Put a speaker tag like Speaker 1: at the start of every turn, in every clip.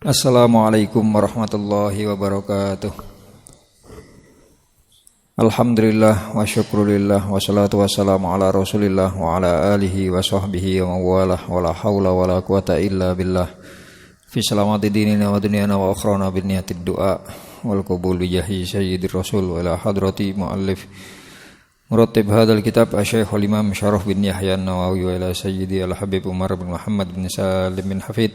Speaker 1: Assalamualaikum warahmatullahi wabarakatuh. Alhamdulillah wa syukrulillah wa salatu wassalamu ala rasulillah wa ala alihi wa sahbihi wa mawalah wa la hawla wa la quwata illa billah fi salamati dinina wa dunyana wa akhrana bin niyatid du'a wal qabul bi jahi sayyidir rasul wa ila hadrati muallif muratib hadzal kitab asy-syaikh al-imam Syaraf bin Yahya an-Nawawi wa ila sayyidi al-habib Umar bin Muhammad bin Salim bin Hafid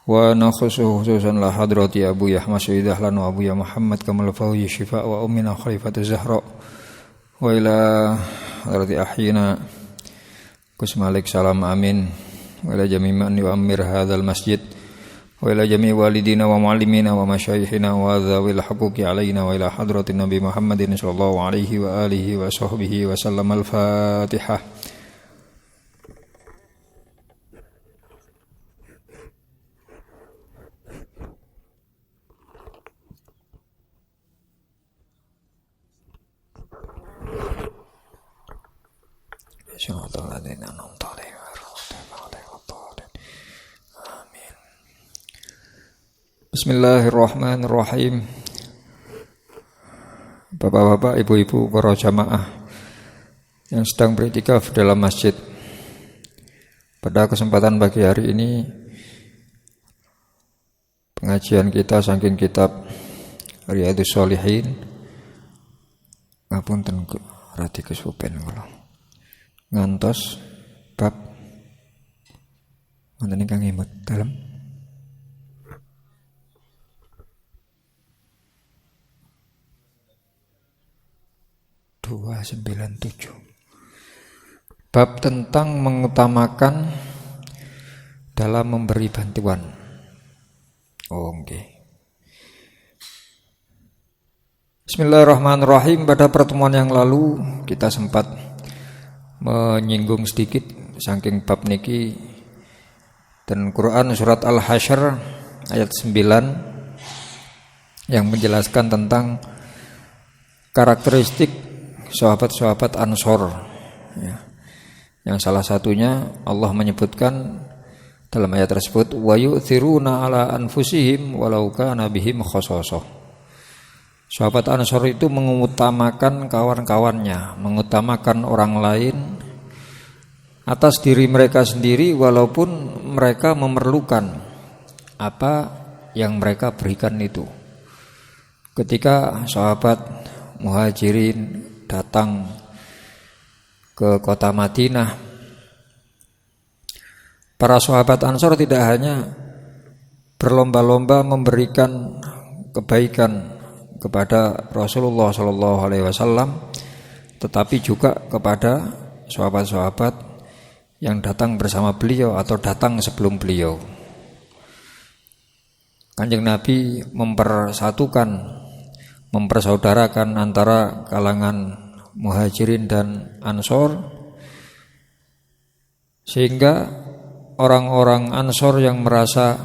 Speaker 1: wa nakhusuhu khususan la hadrati Abu Yahya Sayyidah lana Abu Ya Muhammad kamal fawzi syifa wa ummina khalifatu Zahra wa ila hadrati ahyina Gus Malik salam amin wa ila jami' man yu'ammir hadzal masjid wa ila jami' walidina wa muallimina wa masyayikhina wa dzawil huquqi alaina wa ila hadrati Nabi Muhammadin sallallahu alaihi wa alihi wa sahbihi wa sallam al-Fatihah. Bismillahirrahmanirrahim. Bapak-bapak, ibu-ibu, para jamaah yang sedang beriktikaf dalam masjid, pada kesempatan pagi hari ini pengajian kita saking kitab Riyadhus Shalihin ngapunten radi kesupen kula ngantos bab wonten ingkang ngemut dalem 297 bab tentang mengutamakan dalam memberi bantuan. Oke. Bismillahirrahmanirrahim. Pada pertemuan yang lalu kita sempat menyinggung sedikit saking bab niki dan Quran surat Al-Hasyr ayat 9 yang menjelaskan tentang karakteristik sahabat-sahabat Ansor ya. Yang salah satunya Allah menyebutkan dalam ayat tersebut wa yu'thiruna ala anfusihim walau kana bihim khasasah. Sahabat Ansor itu mengutamakan kawan-kawannya, mengutamakan orang lain atas diri mereka sendiri walaupun mereka memerlukan apa yang mereka berikan itu. Ketika sahabat Muhajirin datang ke kota Madinah, para sahabat Ansor tidak hanya berlomba-lomba memberikan kebaikan kepada Rasulullah SAW, tetapi juga kepada sahabat-sahabat yang datang bersama beliau atau datang sebelum beliau. Kanjeng Nabi mempersaudarakan antara kalangan Muhajirin dan Ansor, sehingga orang-orang Ansor yang merasa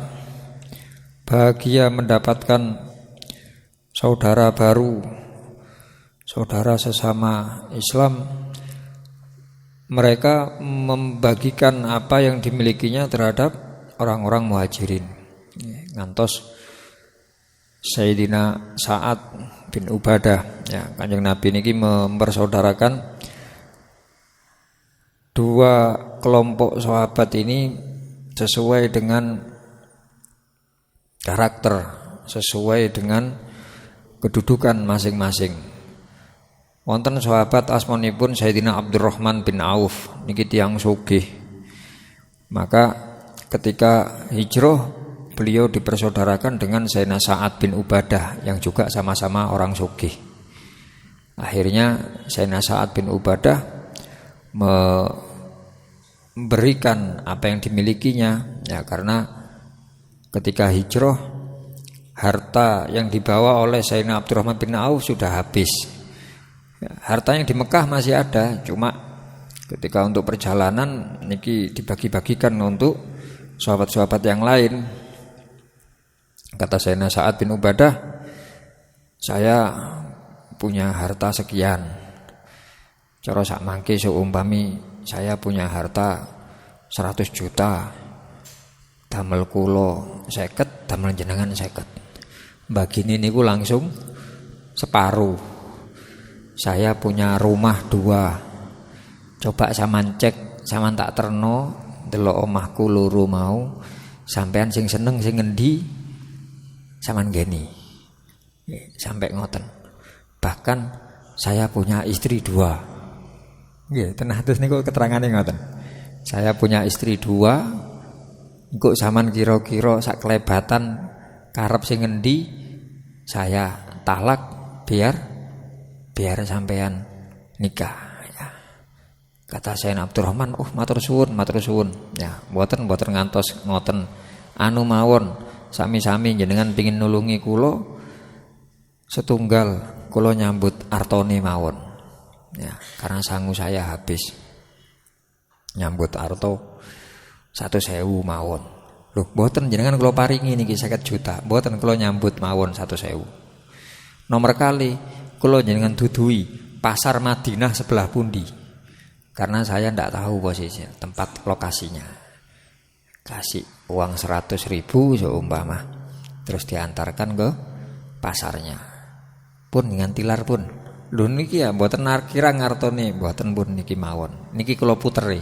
Speaker 1: bahagia mendapatkan saudara baru, saudara sesama Islam, mereka membagikan apa yang dimilikinya terhadap orang-orang Muhajirin. Ngantos Sayyidina Sa'ad bin Ubadah ya, Kanjeng Nabi niki mempersaudarakan dua kelompok sahabat ini sesuai dengan karakter, sesuai dengan kedudukan masing-masing. Wonten sahabat asmanipun Sayyidina Abdurrahman bin Auf niki tiyang sugih. Maka ketika hijrah beliau dipersaudarakan dengan Sayyidina Sa'ad bin Ubadah yang juga sama-sama orang sugih. Akhirnya Sayyidina Sa'ad bin Ubadah memberikan apa yang dimilikinya ya, karena ketika hijrah harta yang dibawa oleh Sayyidina Abdurrahman bin Auf sudah habis. Harta yang di Mekah masih ada, cuma ketika untuk perjalanan niki dibagi-bagikan untuk sahabat-sahabat yang lain. Kata Sayyidina Sa'ad bin Ubadah, saya punya harta sekian. Cara sak mangke seumpami saya punya harta 100 juta. damel kula 50, damel jenengan 50. Bagine niku langsung separuh. Saya punya rumah 2. Coba sampean cek, sampean tak terno delok omahku loro mau, sampean sing seneng sing ngendi sampean geni. Sampai ngoten. Bahkan saya punya istri 2. Nggih, tenan terus niku keterangane ngoten. Saya punya istri 2. Engko sampean kira-kira sak kelebatan karep sing ngendi saya talak biar sampean nikah ya. Kata Sayyidina Abdurrahman, "Oh, matur suwun, matur suwun." Ya, mboten ngantos ngoten. Anu mawon, sami-sami jenengan pengin nulungi kula setunggal kula nyambut artone mawon. Ya, karena sangu saya habis. Nyambut arto 100.000 mawon. Loh, mboten jenengan kula paringi niki 50 juta. Mboten kula nyambut mawon 100.000. Nomor kali kula jenengan dudui pasar Madinah sebelah pundi. Karena saya ndak tahu posisi tempat lokasinya. Kasih uang 100.000 seumpama. Terus diantarkan ke pasarnya. Pun dengan tilar pun. Lho niki ya mboten kira ngartone, mboten pun niki mawon. Niki kula puteri.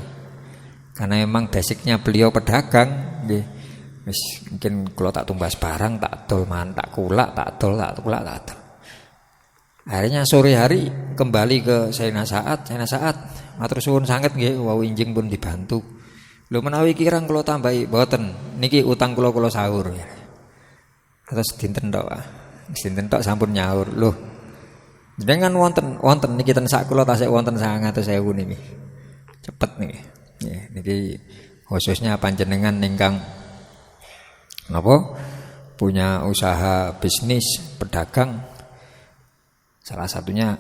Speaker 1: Karena memang basicnya beliau pedagang, nggih. Wis mungkin kula tak tumbas barang, tak dol man, tak kulak, tak dol. Akhirnya sore hari kembali ke Sayyidina Sa'ad, matur suwun sanget nggih, wau injing pun dibantu. Lho menawi kirang kula tambahi, mboten. Niki utang kula sahur ya. Terus dinten tok sampun nyaur. Lho. Jenengan wonten niki ten sak kula tasih wonten 900.000 niki. Cepet niki. Ya, niki khususnya panjenengan ingkang napa punya usaha bisnis pedagang, salah satunya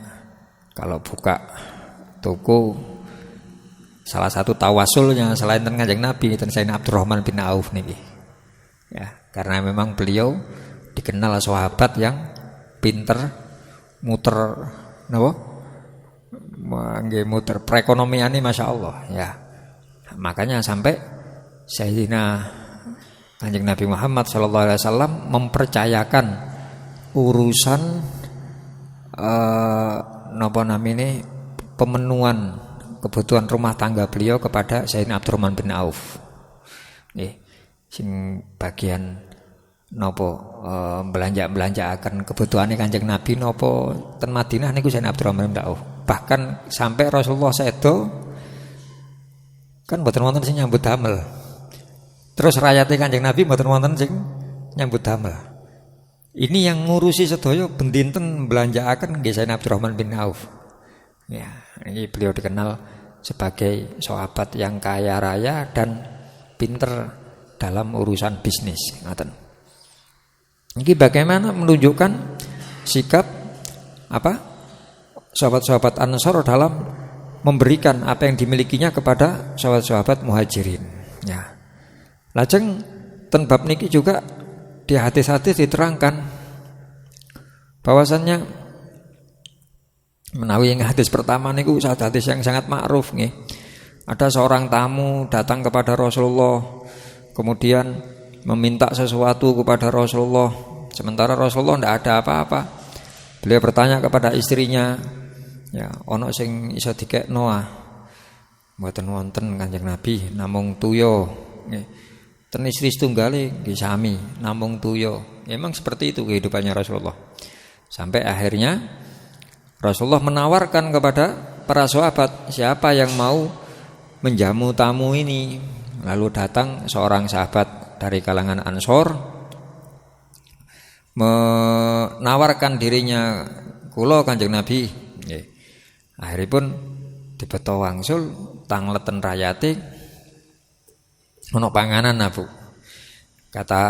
Speaker 1: kalau buka toko, salah satu tawasulnya selain ten Kanjeng Nabi ten Sayyidina Abdurrahman bin Auf niki. Ya, karena memang beliau dikenal sahabat yang pinter muter napa? Nggih muter perekonomiane masyaallah ya. Makanya sampai Sayyidina Kanjeng Nabi Muhammad SAW mempercayakan urusan napa namine pemenuhan kebutuhan rumah tangga beliau kepada Sayyidina Abdurrahman bin Auf. Nggih, sing bagian napa belanja akan kebutuhane Kanjeng Nabi napa ten Madinah niku Sayyidina Abdurrahman bin Auf. Bahkan sampai Rasulullah sedo kan mboten wonten sing nyambut damel. Terus rakyate Kanjeng Nabi mboten wonten sing nyambut damel. Ini yang ngurusi sedaya bendinten belanjaaken nggih Sayyidina Abdurrahman bin Auf. Ya, ini beliau dikenal sebagai sahabat yang kaya raya dan pinter dalam urusan bisnis, ngoten. Ini bagaimana menunjukkan sikap sahabat-sahabat Ansor dalam memberikan apa yang dimilikinya kepada sahabat-sahabat Muhajirin. Ya. Lajeng ten bab niki juga di hadis-hadis diterangkan bahwasannya menawi yang hadis pertama niku hadis yang sangat ma'ruf nggih. Ada seorang tamu datang kepada Rasulullah, kemudian meminta sesuatu kepada Rasulullah, sementara Rasulullah tidak ada apa-apa. Beliau bertanya kepada istrinya, ya, ono sing iso dikekno mboten wonten Kanjeng Nabi, namung tuyo. Nggih. Ten istri setunggale nggih sami, namung tuyo. Memang seperti itu kehidupannya Rasulullah. Sampai akhirnya Rasulullah menawarkan kepada para sahabat, siapa yang mau menjamu tamu ini. Lalu datang seorang sahabat dari kalangan Ansor menawarkan dirinya, kula Kanjeng Nabi. Nggih. Akhiripun dibeto wangsul tangleten rayate ono panganan Bu. Kata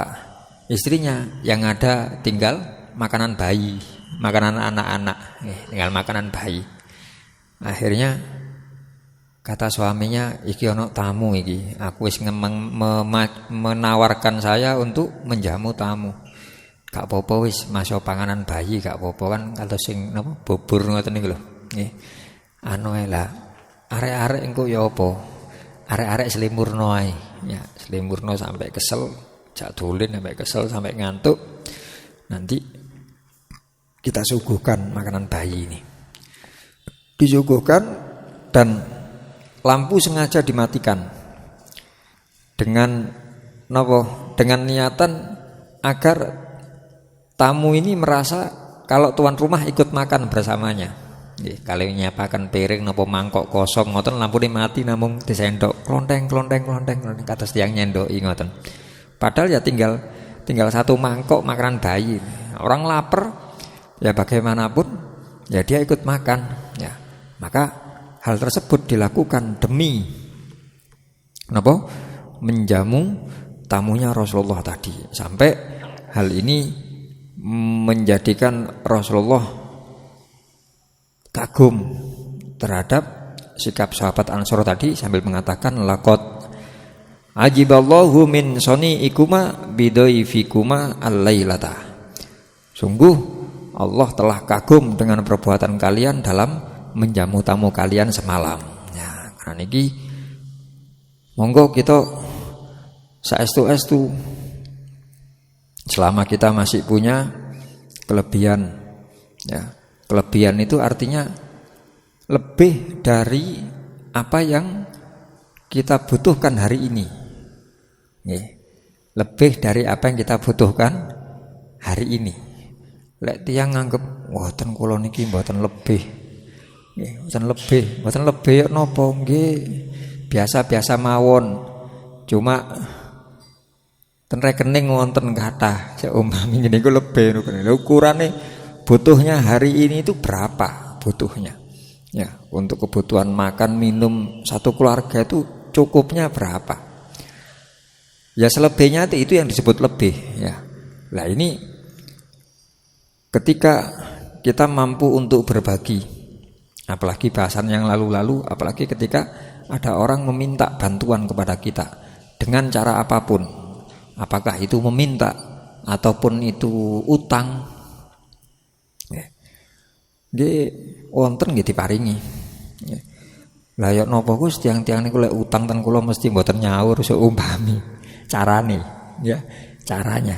Speaker 1: istrinya, yang ada tinggal makanan bayi, makanan anak-anak, tinggal makanan bayi. Akhirnya kata suaminya, iki ono tamu iki, aku wis menawarkan saya untuk menjamu tamu. Gak apa-apa wis, masuk panganan bayi gak apa-apa kan, kalau sing napa bubur ngoten niku lho. Nggih. Anu ae lah, arek-arek engko ya apa? Arek-arek selimurno ae. Ya, selimurno sampai kesel, jak dolen sampai kesel, sampai ngantuk. Nanti kita suguhkan makanan bayi ini. Disuguhkan dan lampu sengaja dimatikan dengan dengan niatan agar tamu ini merasa kalau tuan rumah ikut makan bersamanya. Nggih, kalau nyiapaken piring napa mangkok kosong ngoten lampune mati namung disendok klonteng kados tiyang nyendoki ngoten. Padahal ya tinggal satu mangkok makanan bayi. Orang lapar ya bagaimanapun ya dia ikut makan ya. Maka hal tersebut dilakukan demi menjamu tamunya Rasulullah tadi. Sampai hal ini menjadikan Rasulullah kagum terhadap sikap sahabat Ansor tadi sambil mengatakan laqad ajiballahu min soniikuma bidaifikuma al-lailata. Sungguh Allah telah kagum dengan perbuatan kalian dalam menjamu tamu kalian semalam. Ya, karena niki monggo kita saestu-estu selama kita masih punya kelebihan ya. Kelebihan itu artinya lebih dari apa yang kita butuhkan hari ini. Lebih dari apa yang kita butuhkan hari ini. Lek tiyang nganggep mboten kula niki mboten lebih. Mboten lebih ya napa nggih. Biasa-biasa mawon. Cuma ten rekening wonten kathah. Seumpami niku lebih ukurane butuhnya hari ini itu berapa butuhnya ya, untuk kebutuhan makan minum satu keluarga itu cukupnya berapa ya, selebihnya itu yang disebut lebih ya. Nah ini ketika kita mampu untuk berbagi, apalagi bahasan yang lalu-lalu, apalagi ketika ada orang meminta bantuan kepada kita dengan cara apapun, apakah itu meminta ataupun itu utang, nggih wonten nggih diparingi. Lah ya napa Gus tiang-tiang niku lek utang ten kula mesti mboten nyaur seumpami carane ya. Caranya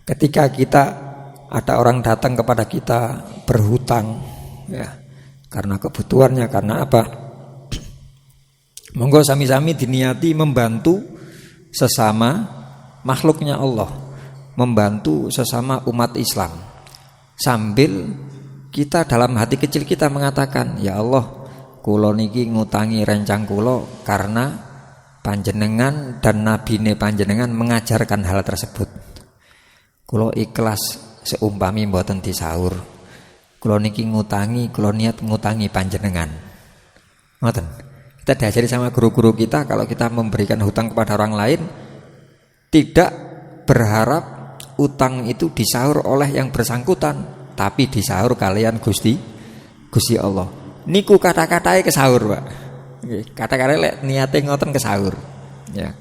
Speaker 1: ketika kita ada orang datang kepada kita berhutang ya karena kebutuhannya, karena apa? Monggo sami-sami diniati membantu sesama makhluknya Allah, membantu sesama umat Islam sambil kita dalam hati kecil kita mengatakan, ya Allah, kula niki ngutangi rencang kula karena panjenengan dan nabine panjenengan mengajarkan hal tersebut. Kula ikhlas seumpami mboten disaur. Kula niki ngutangi, kula niat ngutangi panjenengan. Ngoten. Kita diajari sama guru-guru kita kalau kita memberikan hutang kepada orang lain tidak berharap utang itu disaur oleh yang bersangkutan, tapi disaur kalian Gusti Allah. Niku kata-katanya kesaur, Pak. Kata-kata lek niate ngoten kesaur. Ya.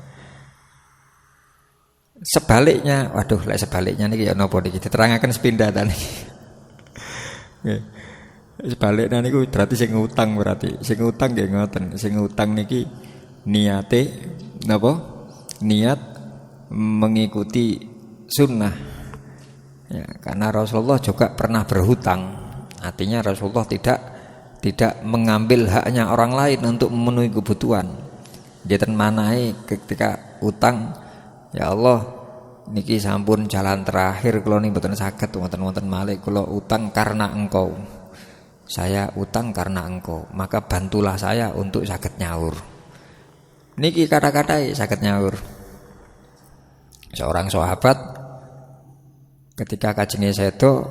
Speaker 1: Sebaliknya, waduh lek sebaliknya niki ya napa niki diterangaken sepindah ta niki. Nggih. Sebaliknya niku berarti sing ngutang berarti. Sing ngutang nggih ngoten. Sing ngutang niki niate napa? Niat mengikuti sunnah. Ya, karena Rasulullah juga pernah berhutang. Artinya Rasulullah tidak mengambil haknya orang lain untuk memenuhi kebutuhan. Dia manai ketika utang, ya Allah, niki sampun jalan terakhir kula niki mboten saged wonten-wonten malih kula utang karena engkau. Saya utang karena engkau, maka bantulah saya untuk saged nyaur. Niki kata-kata saged nyaur. Seorang sahabat ketika kajenge sedo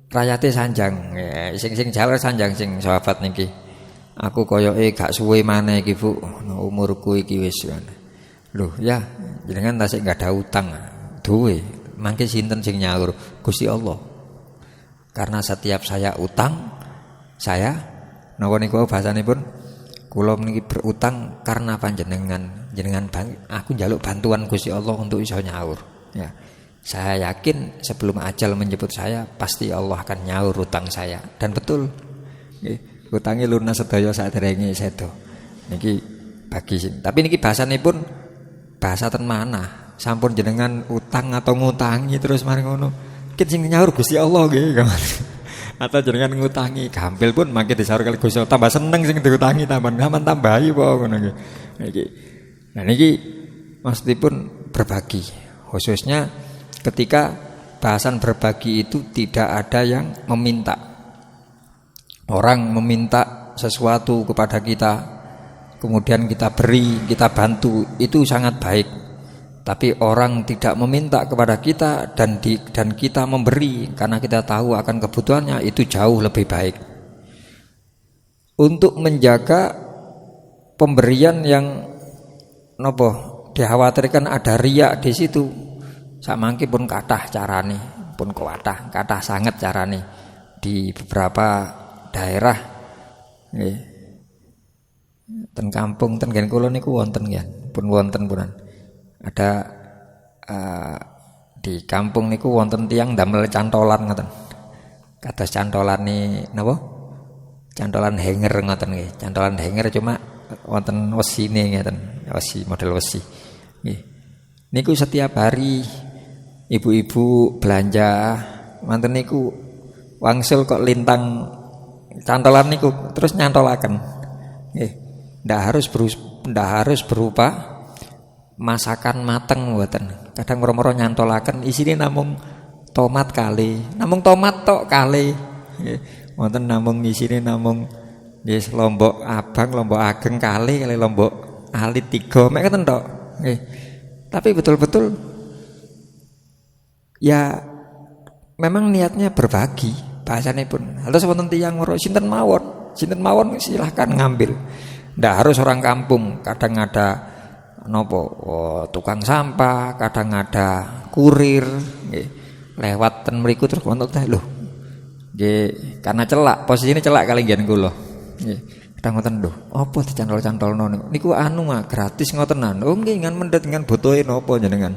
Speaker 1: rayate sanjang, ya, sing jawer sanjang sing sahabat niki. Aku koyoke gak suwe maneh iki, Bu. Umurku iki wis. Loh, ya, jenengan tasik gak ada utang. Duwe, mangke sinten sing nyaur? Gusti Allah. Karena setiap saya utang, saya napa niku bahasanipun kula niki berutang karena panjenengan. Jenengan aku njaluk bantuan Gusti Allah untuk iso nyaur. Ya. Saya yakin sebelum ajal menjemput saya pasti Allah akan nyaur utang saya. Dan betul utangnya lunas sedaya saderenge sedo. Niki bagi sing. Tapi niki bahasanipun bahasa ten mana sampun jenengan utang atau ngutangi terus mari ngono mungkin sing nyaur Gusti Allah nggih atau jenengan ngutangi gampil pun mangke disaur kali Gusti Allah tambah seneng sing diutangi tambah tambahi apa ngono nggih niki. Nah niki maksudipun berbagi khususnya ketika bahasan berbagi itu tidak ada yang meminta. Orang meminta sesuatu kepada kita, kemudian kita beri, kita bantu, itu sangat baik. Tapi orang tidak meminta kepada kita dan kita memberi karena kita tahu akan kebutuhannya, itu jauh lebih baik. Untuk menjaga pemberian yang dikhawatirkan ada riya di situ, samangke pun kathah carane, pun kathah sangat carane di beberapa daerah nggih. Ten kampung ten gen kula niku wonten nggih, pun wonten punan. Ada di kampung niku wonten tiyang damel cantolan ngoten. Kados cantolane napa? Cantolan hanger ngoten nggih. Cantolan hanger cuma wonten wesine ngeten, wesi model wesi. Nggih. Niku setiap hari ibu-ibu belanja manten niku wangsul kok lintang cantolan niku terus nyantolaken. Nggih. Ndak harus berupa masakan mateng mboten. Kadang moro-moro nyantolaken isine namung tomat kali, namung tomat tok kali. Nggih. Wonten namung isine namung nggih lombok abang, lombok ageng kali lombok alit 3 mek ngoten tok. Nggih. Tapi betul-betul ya memang niatnya berbagi. Bahasane pun terus wonten tiyang ngoro sinten mawon silahkan ngambil. Ndak harus orang kampung, kadang ada tukang sampah, kadang ada kurir nggih. Lewat ten mriku terus wonten lho. Nggih, karena celak, posisine celak kali ngen kula. Nggih. Kadang ngoten lho, apa dicantol-cantolno niku gratis ngotenan. Oh nggih ngan mendhet ngan botohe napa jenengan.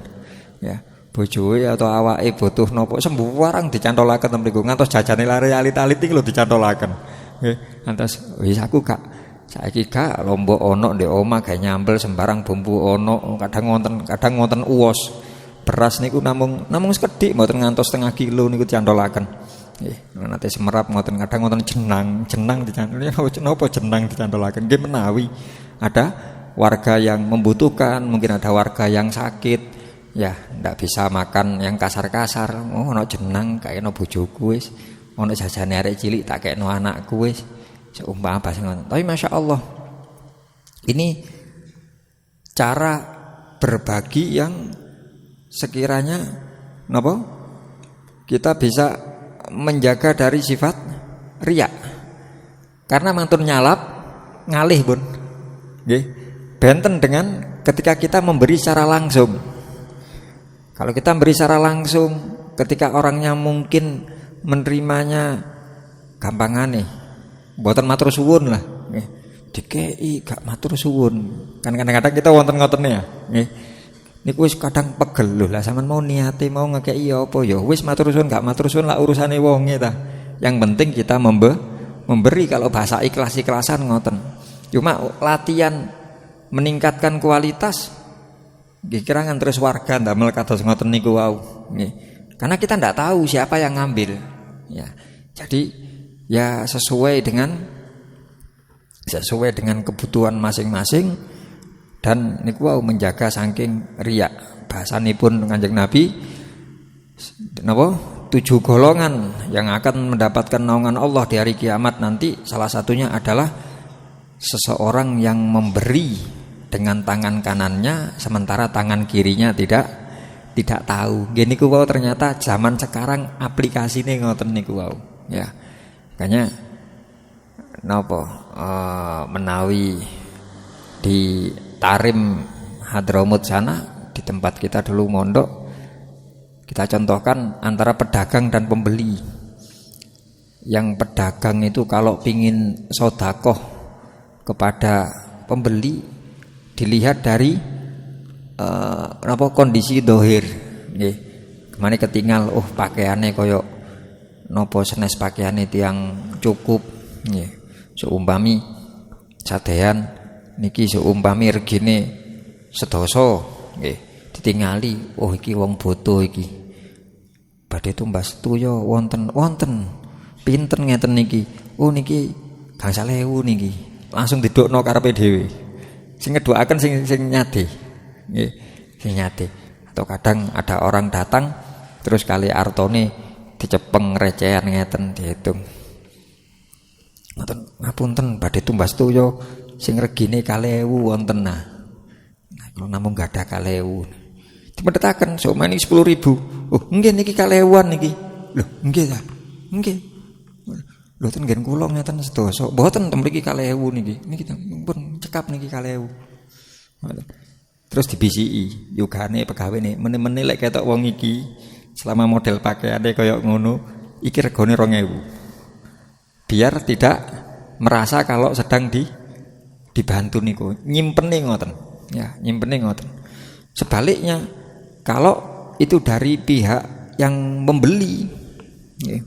Speaker 1: Ya. Bojoe atau awake butuh napa sembarang dicantolaken mriku ngantos jajane lare alit-alit iki lho dicantolaken. Nggih, ngantos wis aku gak saiki gak lombok ono ndek omah gawe nyambel sembarang bumbu ono, kadang wonten uwos. Beras niku namung sekedhik mboten ngantos setengah kilo niku dicantolaken. Nggih, nate semerap ngoten kadang wonten jenang dicantolaken. Napa jenang dicantolaken? Nggih menawi ada warga yang membutuhkan, mungkin ada warga yang sakit. Ya, ndak bisa makan yang kasar-kasar. Oh, ono jenang kayakno bojoku wis. Ono jajane arek cilik tak kekno anakku wis. Seumpama bahasa ngono. Tapi Masya Allah, ini cara berbagi yang sekiranya napa? Kita bisa menjaga dari sifat riya. Karena mantun nyalap ngalih pun. Nggih. Benten dengan ketika kita memberi secara langsung. Kalau kita beri secara langsung, ketika orangnya mungkin menerimanya gampangane, mboten matur suwun lah, nggih. Dikei gak matur suwun. Kan kadang-kadang kita wonten ngotene ya, nggih. Niku wis kadang pegel lho, lah sampean mau niate mau ngekeki apa ya wis matur suwun gak matur suwun lah urusane wonge ta. Yang penting kita memberi kalau bahasa ikhlas-ikhlasan ngoten. Cuma latihan meningkatkan kualitas kirangan terus warga ndamel kados ngoten niku wau nggih. Karena kita ndak tahu siapa yang ngambil. Ya. Jadi ya sesuai dengan kebutuhan masing-masing dan niku wau menjaga saking riya. Bahasanipun Kanjeng Nabi napa? 7 golongan yang akan mendapatkan naungan Allah di hari kiamat nanti salah satunya adalah seseorang yang memberi dengan tangan kanannya sementara tangan kirinya tidak tahu. Gini ku wau ternyata zaman sekarang aplikasine ngoten niku wau. Ya. Makanya napa menawi di Tarim Hadramut sana di tempat kita dulu mondok kita contohkan antara pedagang dan pembeli. Yang pedagang itu kalau pingin sodakoh kepada pembeli dilihat dari kondisi dohir nggih. Kemane ketinggal pakaiane koyo napa senes pakaiane tiyang cukup nggih. Seumpami sadean niki seumpami regine sedasa nggih. Ditingali, oh iki wong boto iki. Badhe tumbas tuya wonten. Pinten ngeten niki. Oh niki gangsal ewu niki. Langsung didokno karepe dhewe. Sing ngedokaken sing nyade. Nggih, sing nyade. Atau kadang ada orang datang terus kali artone dicepeng recehan ngeten dihitung. Ngoten, ngapunten badhe tumbas toya sing regine 2.000 wonten nah. Kalau namung gadah 2.000. Dipethetaken sok meni 10.000. Oh, nggih niki 2.000-an niki. Lho, nggih ta? Nggih. Lho ten ngen kula ngeten sedasa. Mboten ten mriki 2.000 niki. Niki pun cekap niki 2.000. Terus dibisiki, yugane pegawene meneh-meneh lek ketok wong iki selama model pakaiane kaya ngono, iki regane 2.000. Biar tidak merasa kalau sedang dibantu niku. Nyimpene ngoten. Ya, nyimpene ngoten. Sebaliknya kalau itu dari pihak yang membeli, ya.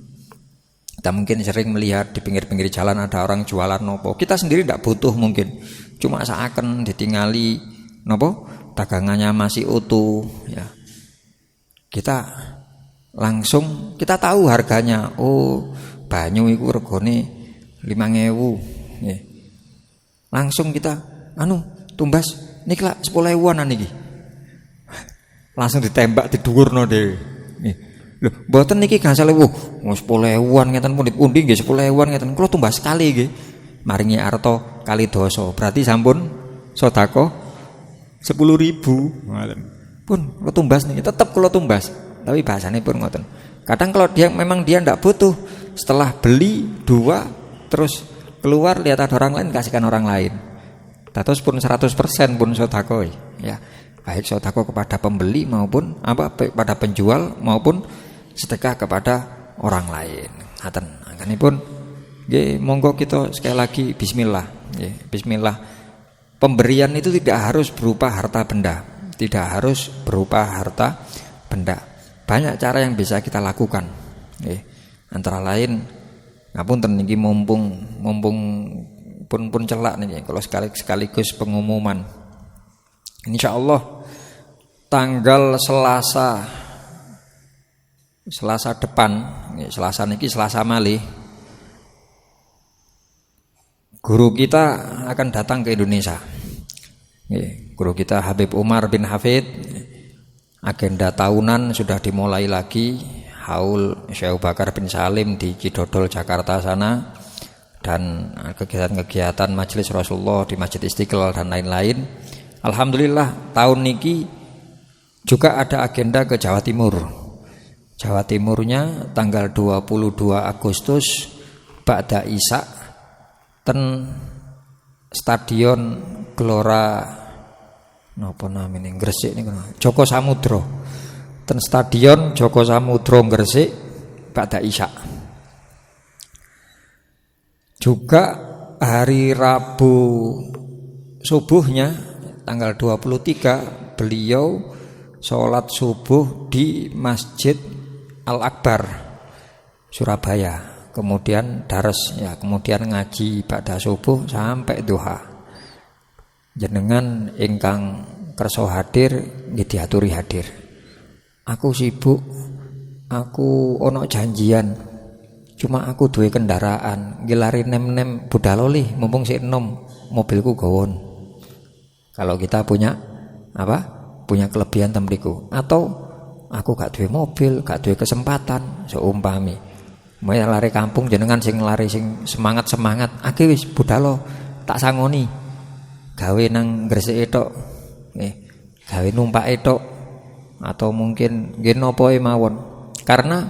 Speaker 1: Kita mungkin sering melihat di pinggir-pinggir jalan ada orang jualan nopo. Kita sendiri tidak butuh mungkin, cuma seakan ditingali nopo dagangannya masih utuh. Ya. Kita langsung kita tahu harganya. Oh, banyu iku regane 5.000. Ya. Langsung kita tumbas niki lak 10.000-an niki. Langsung ditembak didhuwurno dhewe. Nggih. Lho, mboten niki gangsal 10.000. Wong 10.000-an ngeten pun dipundi nggih 10.000-an ngeten. Kula tumbas sekali nggih. Maringi arta kali dosa. Berarti sampun sedekah 10.000. Ngoten. Pun kula tumbas niki, tetep kula tumbas. Tapi bahasane pun ngoten. Kadang kalau memang dia ndak butuh, setelah beli 2 terus keluar lihat ada orang lain kasihkan orang lain. Dados pun 100% pun sedekah. Ya. Baik sedekah kepada pembeli maupun pada penjual maupun sedekah kepada orang lain. Ngaten. Anggenipun nggih monggo kita sekali lagi bismillah. Nggih, bismillah. Pemberian itu tidak harus berupa harta benda, tidak harus berupa harta benda. Banyak cara yang bisa kita lakukan. Nggih. Antara lain ngapunten niki mumpung pun celak niki kalau sekaligus pengumuman. Insyaallah tanggal Selasa depan, Selasa niki Selasa malih, guru kita akan datang ke Indonesia. Guru kita Habib Umar bin Hafid. Agenda tahunan sudah dimulai lagi, haul Syekh Bakar bin Salim di Cidodol Jakarta sana, dan kegiatan-kegiatan Majelis Rasulullah di Masjid Istiqlal dan lain-lain. Alhamdulillah tahun niki juga ada agenda ke Jawa Timur. Jawa Timurnya tanggal 22 Agustus Ba'da Isya ten Stadion Gelora napa namine Gresik niku Joko Samudro. Ten Stadion Joko Samudro Gresik Ba'da Isya. Juga hari Rabu subuhnya tanggal 23 beliau sholat subuh di Masjid Al-Akbar Surabaya, kemudian dares ya, kemudian ngaji pada subuh sampai duha. Jenengan ingkang kersa hadir nggih diaturi hadir. Aku sibuk, aku ono janjian, cuma aku duwe kendaraan, nggih lari nem-nem budal oleh mumpung sik enom mobilku gawon. Kalau kita punya punya kelebihan temriku, atau aku gak duwe mobil, gak duwe kesempatan, seumpami mau lari kampung jenengan sing lari sing semangat akeh wis budalo tak sangoni gawe nang Gresik tok, gawe numpak tok, atau mungkin nggih napa mawon, karena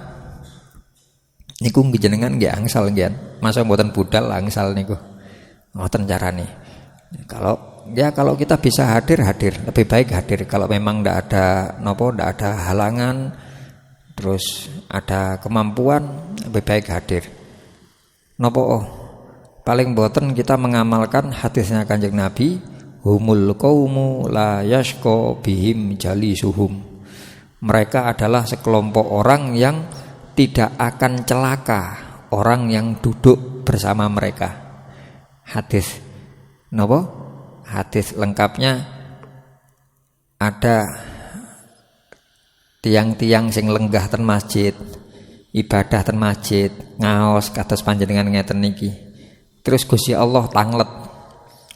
Speaker 1: niku nggih jenengan nggih angsal nggih, masa mboten budal angsal niku ngoten carane. Kalau kita bisa hadir, lebih baik hadir. Kalau memang ndak ada halangan, terus ada kemampuan, lebih baik hadir. Paling boten kita mengamalkan hadisnya Kanjeng Nabi, humul qaumu la yashqa bihim jalisuhum. Mereka adalah sekelompok orang yang tidak akan celaka orang yang duduk bersama mereka. Hadis Hadis lengkapnya ada tiang-tiang sing lenggah ten masjid, ibadah ten masjid, ngaos kados panjenengan ngeten niki. Terus Gusti Allah tanglet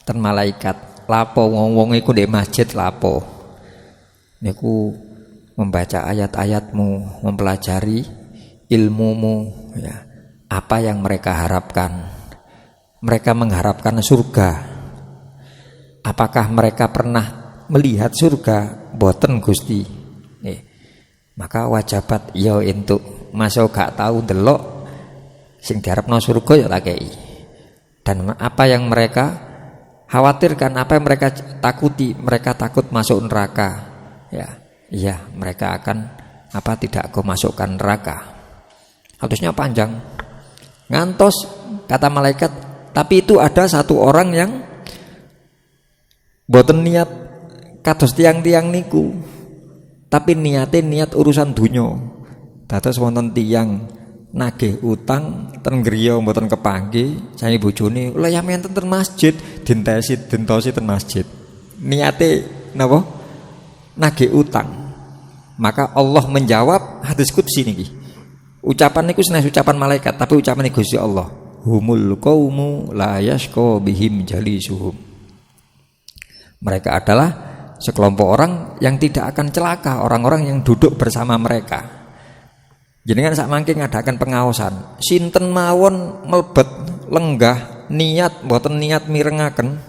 Speaker 1: ten malaikat, lapo wong-wong iku ndek masjid lapo? Niku membaca ayat-ayatmu, mempelajari ilmumu, ya. Apa yang mereka harapkan? Mereka mengharapkan surga. Apakah mereka pernah melihat surga? Boten Gusti. Maka wajabat ya entuk. Masa gak tahu delok sing diharapno surga ya tak kei. Dan apa yang mereka khawatirkan, apa yang mereka takuti, mereka takut masuk neraka. Ya, iya mereka akan tidak aku masukkan neraka. Hadisnya panjang. Ngantos kata malaikat, tapi itu ada satu orang yang boten niat kados tiang-tiang niku. Tapi niat urusan dunya. Dados wonten tiang nagih utang ten griya mboten kepanggih, sae bojone lha ya menten ten masjid, dintosi ten masjid. Niate napa? Nagih utang. Maka Allah menjawab hadis qudsi niki. Ucapan niku senes ucapan malaikat, tapi ucapan Gusti Allah. Humul qaumu la yashqa bihim jalisuhum. Mereka adalah sekelompok orang yang tidak akan celaka orang-orang yang duduk bersama mereka. Jenengan sak mangke ngadakan pengaosan, sinten mawon melebet lenggah niat mboten niat mirengaken,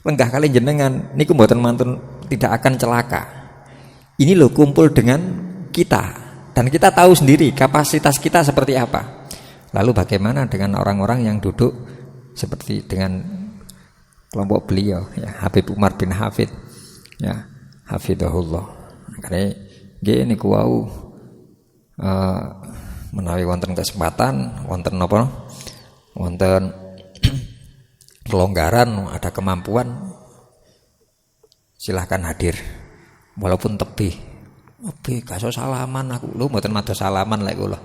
Speaker 1: lenggah kali jenengan niku mboten mantun tidak akan celaka. Ini loh kumpul dengan kita dan kita tahu sendiri kapasitas kita seperti apa. Lalu bagaimana dengan orang-orang yang duduk seperti dengan kelompok beliau ya, Habib Umar bin Hafid ya, hafidhahullah. Karena nggih niku wau menawi wonten kesempatan, wonten napa? Wonten kelonggaran, ada kemampuan, silahkan hadir. Walaupun tebih kaso salaman aku lho mboten mados salaman lek kula.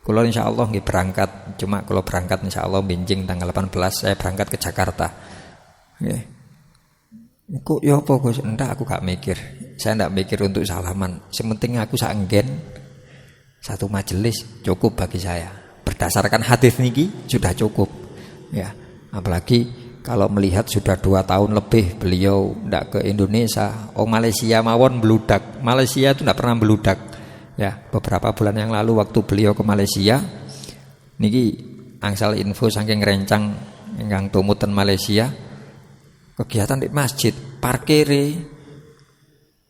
Speaker 1: Kula insyaallah nggih berangkat, cuma kalau berangkat insyaallah benjing tanggal 18 saya berangkat ke Jakarta. Nggih. Kok ya apa Gus? Enggak, aku gak mikir. Saya enggak mikir untuk salaman. Sementing aku sak enggen satu majelis cukup bagi saya. Berdasarkan hadis niki sudah cukup. Ya, apalagi kalau melihat sudah 2 tahun lebih beliau ndak ke Indonesia. Malaysia mawon beludak. Malaysia itu ndak pernah beludak. Ya, beberapa bulan yang lalu waktu beliau ke Malaysia niki angsal info saking rencang ingkang tumuten Malaysia. Kegiatan di masjid,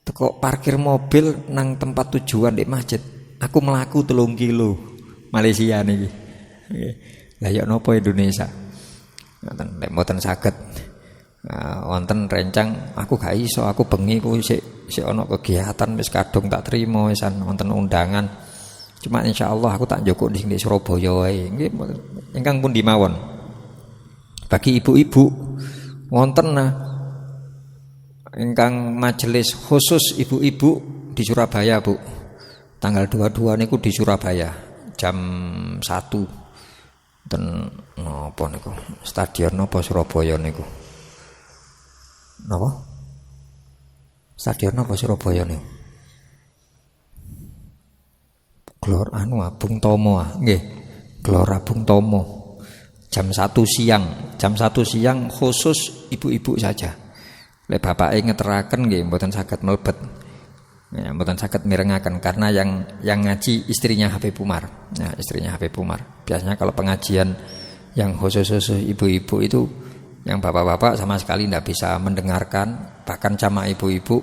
Speaker 1: teko parkir mobil nang tempat tujuan di masjid. Aku melaku 3 kilo Malaysia niki. Lah ya napa Indonesia? Nek mboten saged wonten rencang aku gak iso, aku bengi kuwi sik ana kegiatan wis kadung tak trimo wisan wonten undangan. Cuma insyaallah aku tak njukuk di Surabaya wae. Nggih ingkang pundi mawon. Bagi ibu-ibu wonten ingkang majelis khusus ibu-ibu di Surabaya, Bu. Tanggal 22 niku di Surabaya jam 1. Dan napa niku? Stadion napa Surabaya niku? Napa? Stadion napa Surabaya niku? Gelora Bung Tomo nggih. Gelora Bung Tomo. Jam 1 siang khusus ibu-ibu saja. Lek bapake ngeteraken nggih mboten saged mlebet. Ya, mboten saged mirengaken karena yang ngaji istrinya Habib Umar. Ya, istrinya Habib Umar. Biasanya kalau pengajian yang khusus ibu-ibu itu yang bapak-bapak sama sekali tidak bisa mendengarkan, bahkan sama ibu-ibu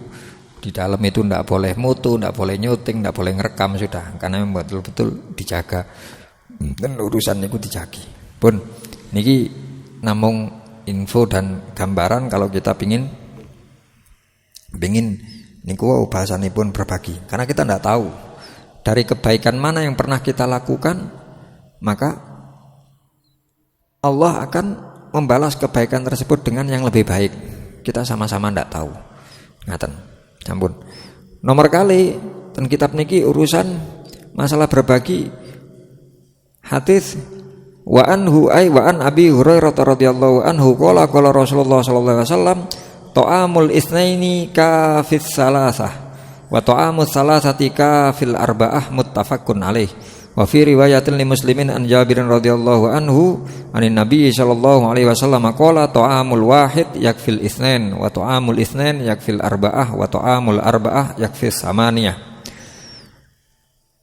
Speaker 1: di dalam itu tidak boleh mutu, tidak boleh nyuting, tidak boleh ngerekam sudah, karena memang betul-betul dijaga dan urusan itu dijaga. Pun niki namung info dan gambaran kalau kita pingin niku bahasanipun berbagi, karena kita tidak tahu dari kebaikan mana yang pernah kita lakukan, maka Allah akan membalas kebaikan tersebut dengan yang lebih baik. Kita sama-sama tidak tahu. Ngaten, sampun. Nomor kali ten kitab niki urusan masalah berbagi. Hadis wa an Abi Hurairah radhiyallahu anhu qala Rasulullah sallallahu alaihi wasallam ta'amul itsnaini kafis salasah wa ta'amul salasati kafil arba'ah muttafaqun alaih. Wa fi riwayatin li Muslimin an Jabirin radhiyallahu anhu anin Nabi sallallahu alaihi wasallam qala ta'amul wahid yakfil itsnain wa ta'amul itsnain yakfil arba'ah wa ta'amul arba'ah yakfis samaniyah.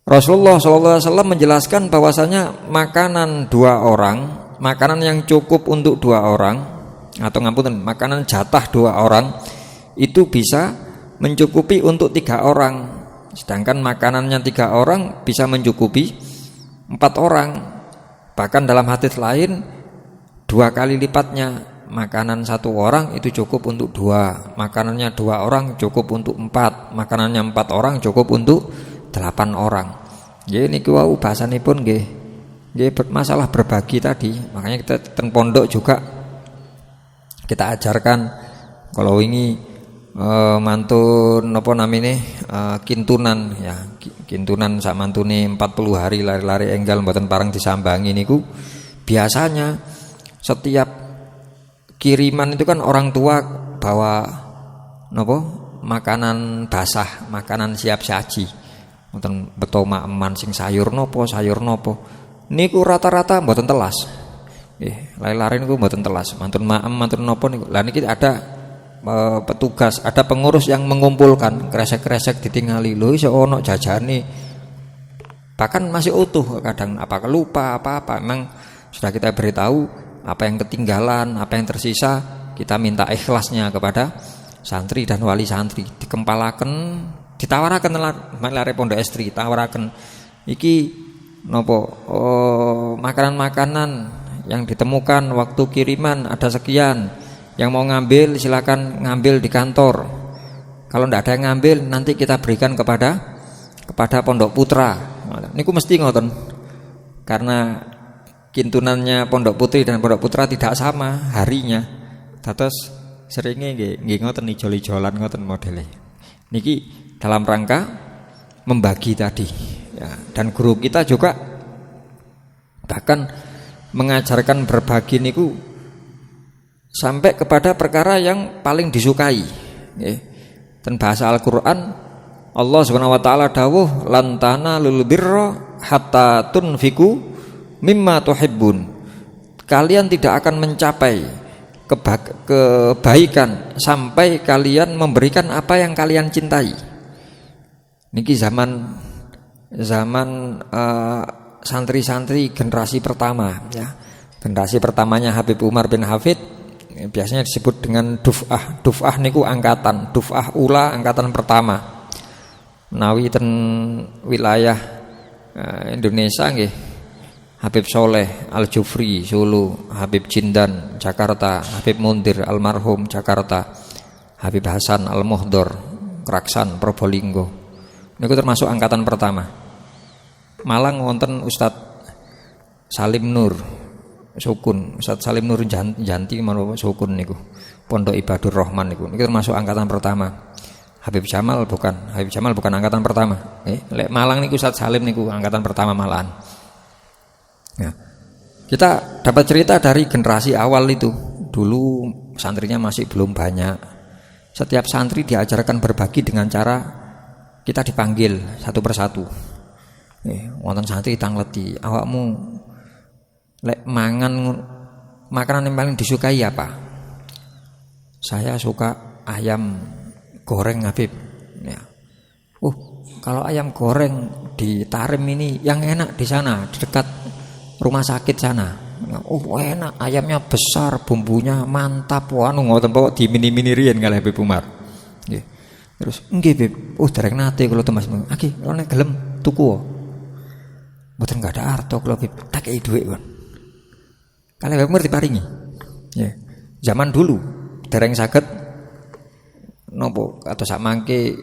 Speaker 1: Rasulullah sallallahu alaihi wasallam menjelaskan bahwasanya makanan dua orang, makanan yang cukup untuk dua orang atau ngapunten, makanan jatah dua orang itu bisa mencukupi untuk 3 orang. Sedangkan makanannya 3 orang bisa mencukupi 4 orang. Bahkan dalam hadis lain 2 kali lipatnya. Makanan 1 orang itu cukup untuk 2, makanannya 2 orang cukup untuk 4, makanannya 4 orang cukup untuk 8 orang. Nggih niku wau bahasanipun nggih. Nggih masalah berbagi tadi. Makanya kita ten pondok juga kita ajarkan kalau ini mantun apa namine kintunan ya, kintunan sak mantune 40 hari lari-lari enggal mboten pareng disambangi niku. Biasanya setiap kiriman itu kan orang tua bawa napa makanan basah, makanan siap saji. Mboten beto eman sing sayur nopo niku rata-rata mboten telas. Lari-lari niku mboten telas, mantun maem mantun nopo niku. Lah niki ada petugas, ada pengurus yang mengumpulkan kresek-kresek ditingali lho iso ono jajane. Bahkan masih utuh kadang, apa lupa apa-apa. Memang sudah kita beritahu apa yang ketinggalan, apa yang tersisa, kita minta ikhlasnya kepada santri dan wali santri. Dikempalaken, ditawaraken lare pondok estri, tawaraken iki napa makanan-makanan yang ditemukan waktu kiriman ada sekian. Yang mau ngambil silakan ngambil di kantor. Kalau tidak ada yang ngambil nanti kita berikan kepada Pondok Putra. Niku mesti ngoten. Karena kintunannya Pondok Putri dan Pondok Putra tidak sama harinya. Dados seringe nggih ngoten ijol-ijolan ngoten modele. Niki dalam rangka membagi tadi. Ya, dan guru kita juga bahkan mengajarkan berbagi niku sampai kepada perkara yang paling disukai. Dan bahasa Al-Quran Allah subhanahu wa ta'ala dawuh lan tanalul birra hatta tunfiku mimma tuhibbun. Kalian tidak akan mencapai kebaikan sampai kalian memberikan apa yang kalian cintai. Niki zaman santri-santri generasi pertama ya. Generasi pertamanya Habib Umar bin Hafid biasanya disebut dengan duf'ah. Duf'ah niku angkatan, duf'ah ula angkatan pertama. Menawi ten wilayah Indonesia nggih Habib Soleh Al-Jufri Solo, Habib Jindan Jakarta, Habib Mundir almarhum Jakarta, Habib Hasan Al-Muhdor Kraksan Probolinggo. Niku termasuk angkatan pertama. Malang wonten Ustadz Salim Nur Sukun, Ustadz Salim Nur Janti manapa Sukun niku. Pondok Ibadur Rahman niku. Niku termasuk angkatan pertama. Habib Jamal bukan angkatan pertama. Lek Malang niku Ustadz Salim niku angkatan pertama malahan. Ya. Kita dapat cerita dari generasi awal itu. Dulu santrinya masih belum banyak. Setiap santri diajarkan berbagi dengan cara kita dipanggil satu persatu. Wonten santri tangleti, awakmu lek mangan makanan yang paling disukai apa? Saya suka ayam goreng Habib. Ya. Kalau ayam goreng di Tarim ini yang enak di sana, di dekat rumah sakit sana. Enak, ayamnya besar, bumbunya mantap. Ngoten pokok dimini-mini riyen kalih Habib Umar. Nggih. Terus nggih Bib. Dereng nate kula temas. Aki, nek gelem tuku. Mboten enggak ada arto kula Bib. Tak kei dhuwit kon. Kalih Habib Umar diparingi. Ya. Zaman dulu dereng saged nopo atau sak mangke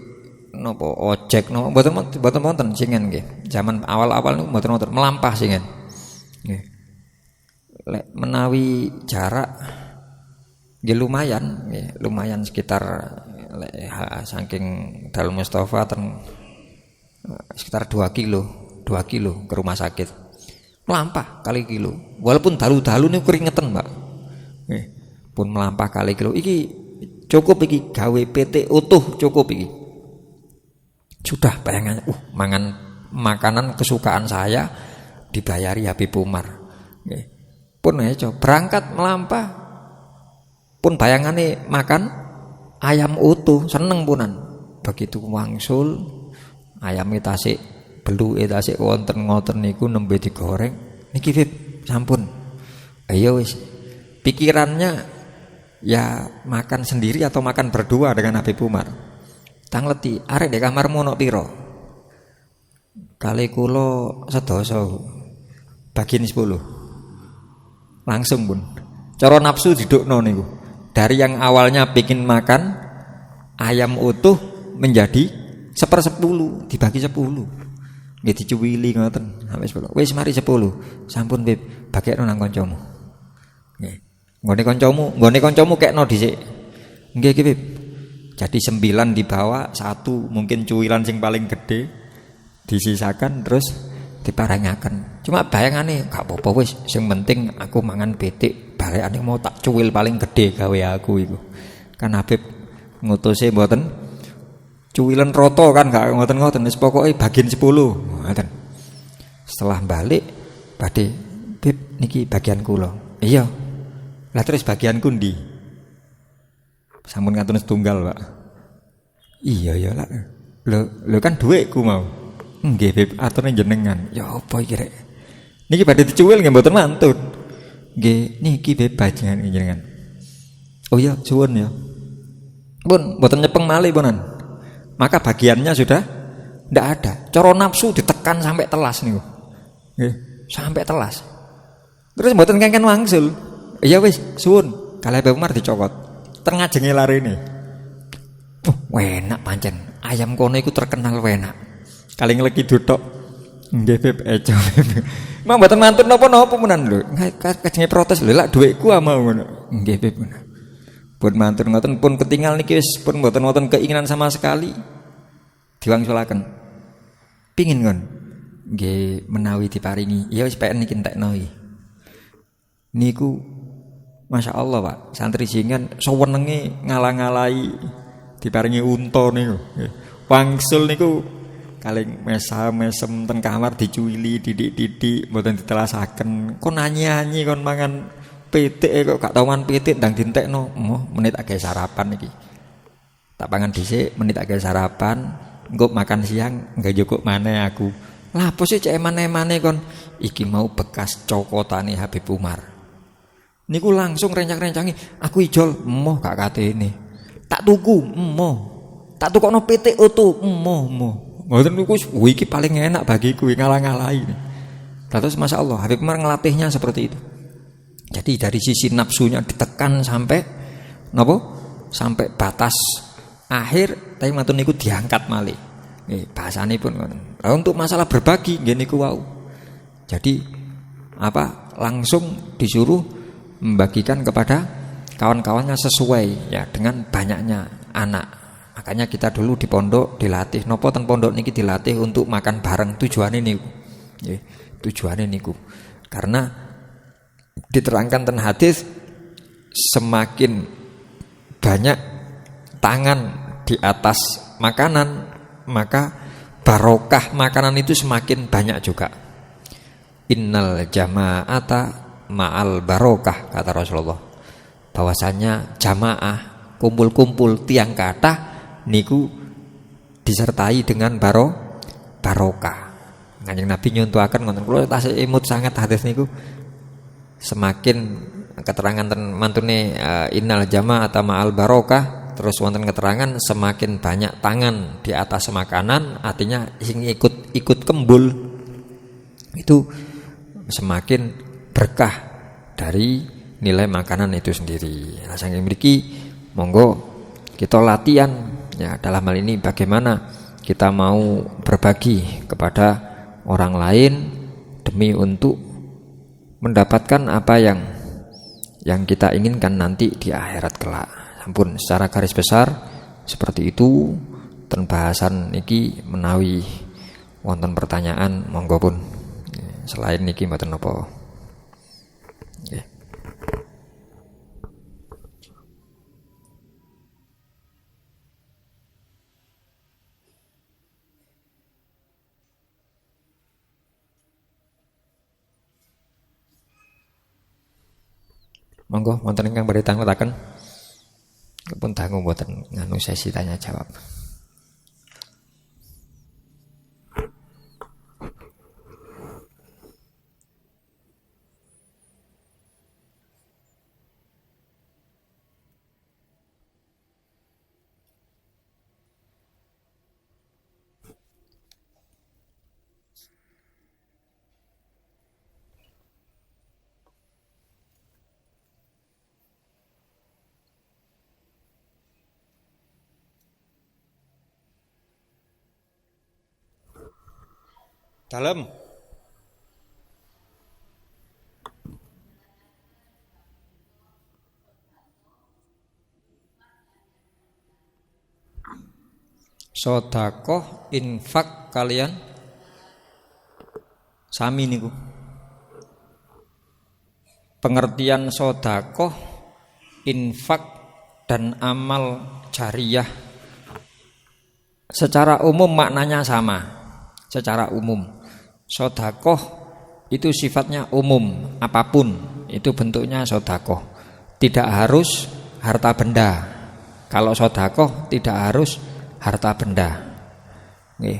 Speaker 1: nopo ojek nopo mboten wonten singen nggih. Zaman awal-awal niku mboten wonten melampah singen. Nggih. Lek menawi jarak nggih lumayan sekitar saking Darul Mustafa sekitar 2 kilo ke rumah sakit. Melampah kali kilo. Walaupun dalu-dalu niku keringetan, Mbak. Pun melampah kali kilo. Iki Cukup iki gawe PT utuh cukup iki. Sudah bayangannya, mangan makanan kesukaan saya dibayari Habib Umar. Nggih. Pun aja berangkat melampah. Pun bayangane makan ayam utuh, seneng punan. Begitu wangsul ayame tasik beluke tasik wonten ngoten niku nembe digoreng. Niki Bib, sampun. Ayo wis. Pikirannya ya makan sendiri atau makan berdua dengan Habib Umar. Tangleti, arek di kamarmu ono piro? Kali kula sedasa bagian 10. Langsung pun. Cara nafsu didukno niku. Dari yang awalnya bikin makan ayam utuh menjadi 1/10, dibagi 10. Nggih dicuwili ngoten sampai 10. Wis mari 10. Sampun Bib, bagekno nang kancamu. Nggih. Nggone kancamu kekno dhisik. Nggih iki Bib. Jadi 9 dibawa, 1 mungkin cuwilan sing paling gede disisakan terus diparengaken. Cuma bayangane gak apa-apa wis, sing penting aku mangan betik, balekane mau tak cuwil paling gede gawe aku iku. Kan Habib ngutuse mboten cuwilan roto kan gak ngoten-ngoten, wis pokoke bagian 10. Ngoten. Setelah balik badhe, Bib niki bagian kula. Iya. Lah terus bagianku ndi? Sampun ngaten setunggal, Pak. Iya ya lah. Lho kan dhuwitku mau. Nggih, Bib, aturne jenengan. Ya apa iki rek? Niki badhe dicuwil nggih mboten mantun. Nggih, niki Bib bagian jenengan. Oh iya, suwun ya. Pun mboten nyepeng malih punan. Maka bagiannya sudah ndak ada. Cara nafsu ditekan sampai telas niku. Nggih, sampai telas. Terus mboten kengken wangsul. Iya wis, suwun. Kalih Habib Umar dicokot. Tengah jenge larene. Enak pancen. Ayam kono iku terkenal enak. Kali ngleki dutok. Nggih Beb eco. Mang mboten mantun napa-napa menan lho. Kajenge protes lho lak dhuwitku ama ngono. Nggih Beb. Pun mantun ngoten pun ketinggal niki wis pun mboten wonten keinginan sama sekali. Diwangsulaken. Pingin kon. Nggih menawi diparingi. Ya wis peken niki entekno iki. Niku Masya Allah Pak, santri jingan sewenenge ngalang-alai diparingi unta niku. Wangsul niku kaling mesem teng kamar dicuwili didik-didik mboten ditelasaken. Kon nyanyi kon mangan pitik kok gak tau mangan pitik ndang dientekno. Menit agak sarapan iki. Tak pangan dhisik, menit agak sarapan, engko makan siang enggak cukup maneh aku. Lah apa sih cek emane-emane kon? Iki mau bekas cokotane Habib Umar. Niku langsung rencang-rencangi, aku ijol, emoh gak katene. Tak tuku, emoh. Tak tukokno pitik utuh, emoh. Ngoten niku iki paling enak bagiku ngalang-alai. Terus masyaallah Habib Umar ngelatihnya seperti itu. Jadi dari sisi nafsunya ditekan sampai napa? Sampai batas akhir, tapi matun niku diangkat malih. Nggih, bahasane pun ngoten. Lah untuk masalah berbagi nggih niku wau. Jadi langsung disuruh membagikan kepada kawan-kawannya sesuai ya dengan banyaknya anak. Makanya kita dulu di pondok dilatih nopo ten pondok niki dilatih untuk makan bareng tujuane niku. Nggih, tujuane niku. Karena diterangkan ten hadis semakin banyak tangan di atas makanan maka barokah makanan itu semakin banyak juga. Innal jama'ata ma'al barokah kata Rasulullah. Bahwasanya jamaah kumpul-kumpul tiang kathah niku disertai dengan barokah. Kanjeng Nabi nyuntuhaken ngoten kula tasih imut sangat hadis niku. Semakin keterangan mantune innal jama'ata ma'al barokah terus wonten keterangan semakin banyak tangan di atas makanan artinya sing ikut kembul itu semakin berkah dari nilai makanan itu sendiri. Nah, saking mriki monggo kita latihan ya dalam hal ini bagaimana kita mau berbagi kepada orang lain demi untuk mendapatkan apa yang kita inginkan nanti di akhirat kelak. Sampun secara garis besar seperti itu. Ten bahasan niki menawi wonten pertanyaan monggo pun. Selain niki mboten napa. Monggo wonten ingkang badhe tanggotaken. Kepun dangu mboten nganu sesi tanya jawab. Dalem. Sedekah infak kalian sami niku. Pengertian sedekah, infak dan amal jariyah secara umum maknanya sama. Secara umum sedekah itu sifatnya umum, apapun itu bentuknya sedekah. Tidak harus harta benda. Kalau sedekah tidak harus harta benda. Nggih.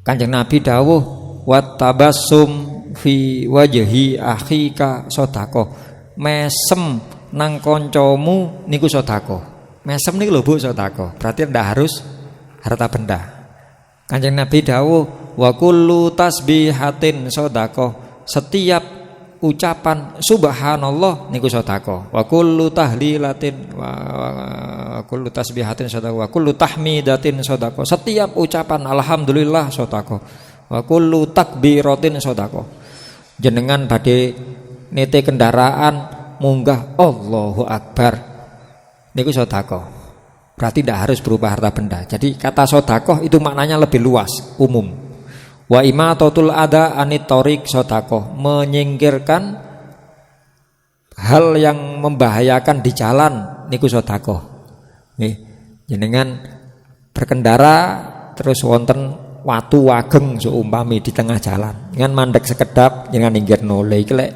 Speaker 1: Kanjeng Nabi dawuh wattabassum fi wajhi akhika sedekah. Mesem nang kancamu niku sedekah. Mesem niku lho Bu sedekah. Berarti ndak harus harta benda. Kanjeng Nabi dawuh wa kullu tasbihatin sedekah. Setiap ucapan subhanallah niku sedekah. Wa kullu tahlilatin wa kullu tasbihatin sedekah. Wa kullu tahmidatin sedekah. Setiap ucapan alhamdulillah sedekah. Wa kullu takbiratin sedekah. Jenengan badhe nete kendaraan munggah Allahu Akbar niku sedekah. Berarti tidak harus berupa harta benda. Jadi kata sedekah itu maknanya lebih luas, umum. Wa imatatul adha anit thoriq sedekah, menyingkirkan hal yang membahayakan di jalan niku sedekah. Nggih, jenengan berkendara terus wonten watu wageng seumpami di tengah jalan. Dengan mandek sekedap jenengan ninggirno. Lha iki lek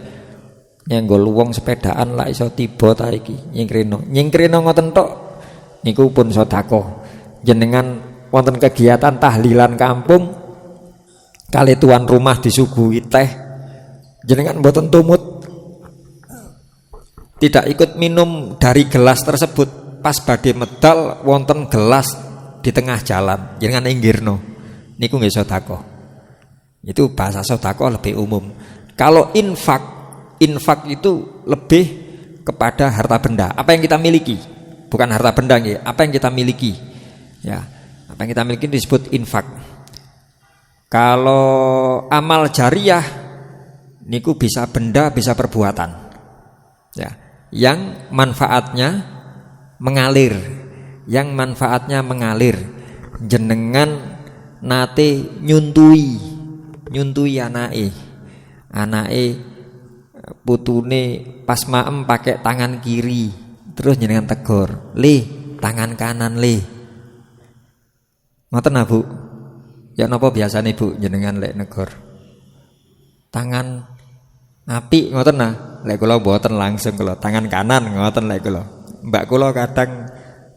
Speaker 1: nyenggol wong sepedaan lak iso tiba ta iki nyingkrino. Nyingkrino ngoten tok niku pun sedekah. Jenengan wonten kegiatan tahlilan kampung kali tuan rumah disuguhi teh, jenengan mboten tumut, tidak ikut minum dari gelas tersebut, pas badhe medal wonten gelas di tengah jalan, jenengan inggirno niku nggih sedekah. Itu bahasa sedekah lebih umum. Kalau infak itu lebih kepada harta benda, apa yang kita miliki. Bukan harta benda nggih, apa yang kita miliki. Ya, apa yang kita miliki disebut infak. Kalau amal jariyah niku bisa benda, bisa perbuatan. Ya, yang manfaatnya mengalir. Yang manfaatnya mengalir. Jenengan nate nyuntui anake putune pas maem pakai tangan kiri. Terus jenengan tegur, "Le, tangan kanan le." Ngoten Bu. Ya napa biasane Bu jenengan lek negur? Tangan apik ngoten nah. Lek kula mboten langsung kula tangan kanan ngoten lek kula. Mbak kula kadang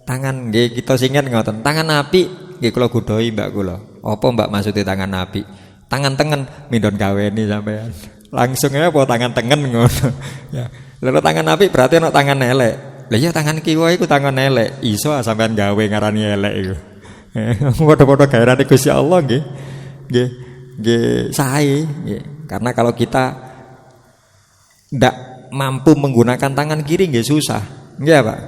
Speaker 1: tangan nggih kita singen ngoten. Tangan apik nggih kula godhohi mbak kula. Apa Mbak maksudnya tangan apik? Tangan tengen mindon gaweni sampean. Langsung ae apa tangan tengen ngono. Ya. Lha tangan apik berarti ana tangan elek. Lah iya tangan kiwa iku tangan elek. Iso sampean gawe ngarani elek iku. Padha-padha gaerane Gusti Allah nggih. Nggih sae nggih. Karena kalau kita ndak mampu menggunakan tangan kiri nggih susah. Nggih Pak.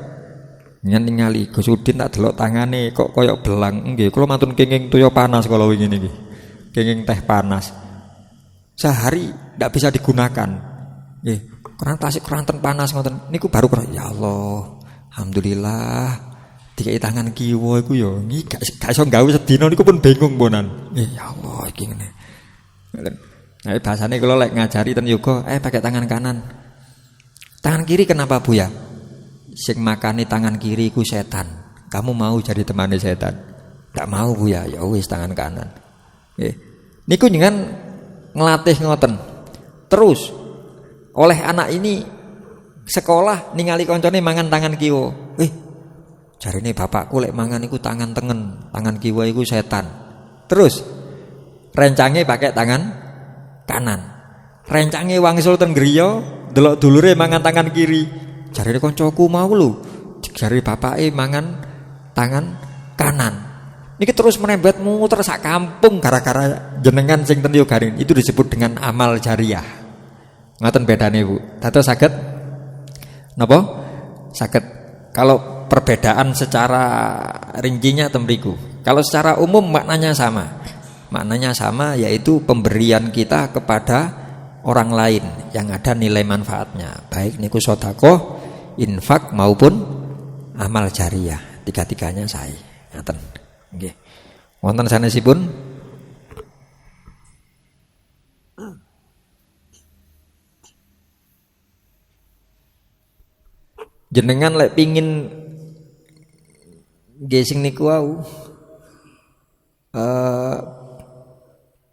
Speaker 1: Nyen ningali Gus Udin tak delok tangane kok koyok belang. Nggih, kula mantun kenging toya panas kala wingi niki. Kenging teh panas. Sehari ndak bisa digunakan. Nggih. Kurang tasik keranten panas ngoten niku baru ya Allah alhamdulillah dikai tangan kiwa iku ya gak iso gawe sedina niku pun bingung ponan ya Allah iki ngene. Nah bahasane kula lek ngajari ten yoga pakai tangan kanan. Tangan kiri kenapa Bu ya? Sing makani tangan kiri iku setan. Kamu mau jadi temane setan? Gak mau Bu ya. Ya wis tangan kanan. Nggih. Niku jenengan nglatih ngoten. Terus oleh anak ini sekolah ningali koncone mangan tangan kiwa. Jarine bapakku lek mangan iku tangan tengen, tangan kiwa iku setan. Terus rencange pakai tangan kanan. Rencange wangsul ten griya, delok dulure mangan tangan kiri. Jarine koncoku mau lho, jare bapake mangan tangan kanan. Niki terus menembet muter sak kampung gara-gara jenengan sing ten Yogaring. Itu disebut dengan amal jariah. Ngoten bedane, Bu. Dados saged napa? Saged kalau perbedaan secara rincinya temriku. Kalau secara umum maknanya sama. Maknanya sama, yaitu pemberian kita kepada orang lain yang ada nilai manfaatnya. Baik niku sedekah, infak maupun amal jariah. Tiga-tiganya sae. Ngaten. Nggih. Wonten sanesipun jenengan lek pingin gesing niku wau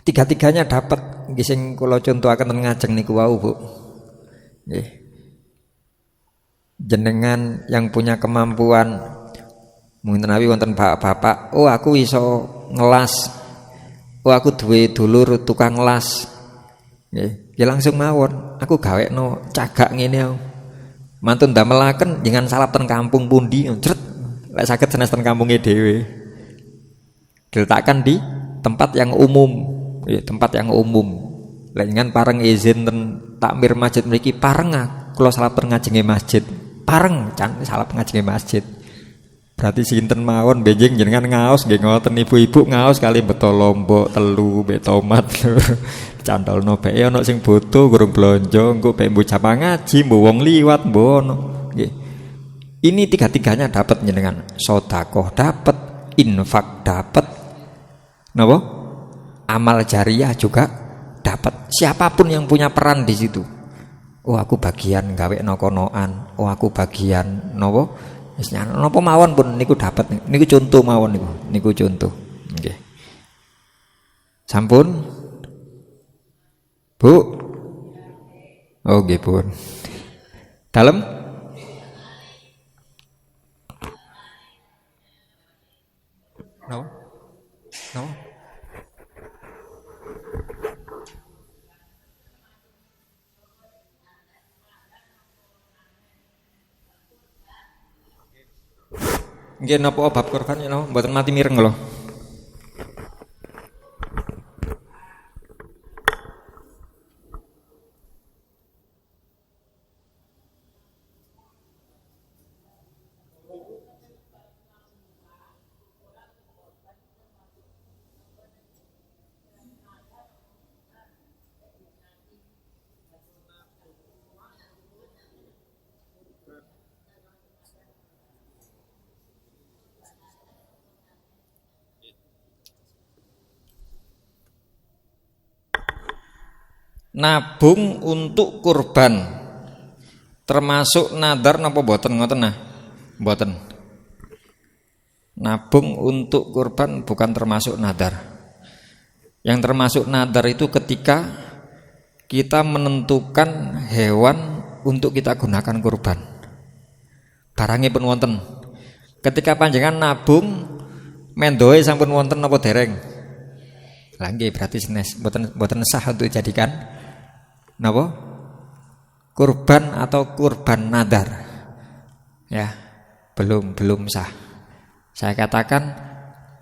Speaker 1: tiga-tiganya dapat gesing kula contohaken ngajeng niku wau, Bu. Nggih. Jenengan yang punya kemampuan mungkin nawi wonten bapak-bapak, aku iso ngelas. Aku duwe dulur tukang ngelas. Nggih, ya langsung mawon, aku gawekno cagak ngene aku. Mantun damelaken jangan salap ten kampung pundi, cret. Lek saged senes ten kampunge dhewe. Diletakkan di tempat yang umum, ya, tempat yang umum. Lek ngan pareng izin ten takmir masjid mriki pareng kula salap ten ngajenge masjid. Pareng can salap ngajenge masjid. Berarti sinten mawon benjing jenengan ngaos nggih ngoten, ibu-ibu ngaos kali beto lombok telu mbek tomat. Cantolno bae ana sing bodo gurung blonjo engko bae mbuh jamaah ngaji mbuh wong liwat mbono. Nggih. Ini tiga-tiganya dapat jenengan. Sedekah dapat, infak dapat. Napa? Amal jariah juga dapat. Siapapun yang punya peran di situ. Aku bagian gawe konoan, aku bagian napa? Wis napa mawon pun niku dapat. Niku contoh mawon niku. Niku contoh. Nggih. Sampun? Bu. Oh nggih, pun. Dalem? No. No. Nggih napa bab korban ya no, mboten mati mireng lho. Nabung untuk kurban termasuk nadar napa boten ngoten nah? Boten. Nabung untuk kurban bukan termasuk nadar. Yang termasuk nadar itu ketika kita menentukan hewan untuk kita gunakan kurban. Barangnya pun wonten. Ketika panjenengan nabung mendoe sampun wonten napa dereng? Lah nggih berarti boten sah untuk dijadikan napa? Kurban atau kurban nadar. Ya, belum sah. Saya katakan